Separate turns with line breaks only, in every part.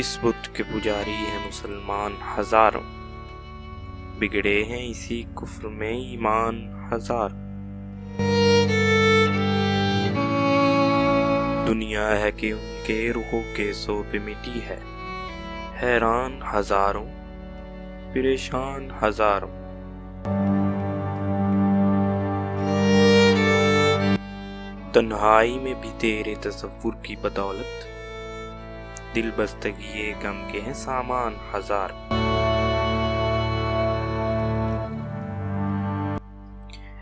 اس بت کے پجاری ہیں مسلمان ہزاروں، بگڑے ہیں اسی کفر میں ایمان ہزار۔ دنیا ہے کہ ان کے رخوں کے سو پہ مٹی ہے، حیران ہزاروں پریشان ہزاروں۔ تنہائی میں بھی تیرے تصور کی بدولت، دل بستگی غم کے ہیں سامان ہزار۔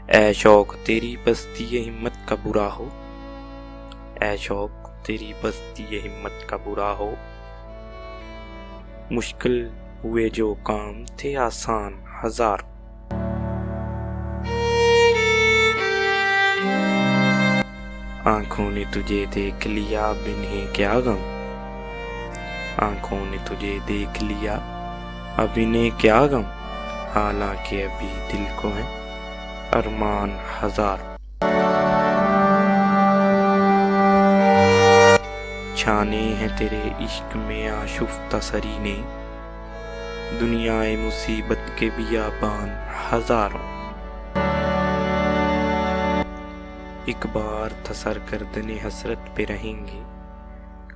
اے شوق تیری پستی ہمت کا برا ہو، اے شوق تیری پستی ہمت کا برا ہو، مشکل ہوئے جو کام تھے آسان ہزار۔ آنکھوں نے تجھے دیکھ لیا اب انہیں کیا غم، آنکھوں نے تجھے دیکھ لیا اب انہیں کیا غم، حالانکہ ابھی دل کو ہیں ارمان ہزار۔ چھانے ہیں تیرے عشق میں آشفتہ سرینے، دنیا مصیبت کے بیابان ہزاروں۔ ایک بار تھا سرگردن حسرت پہ رہیں گے،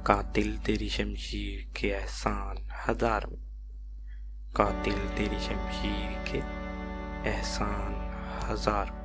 قاتل تیری شمشیر کے احسان ہزاروں، قاتل تیری شمشیر کے احسان ہزاروں۔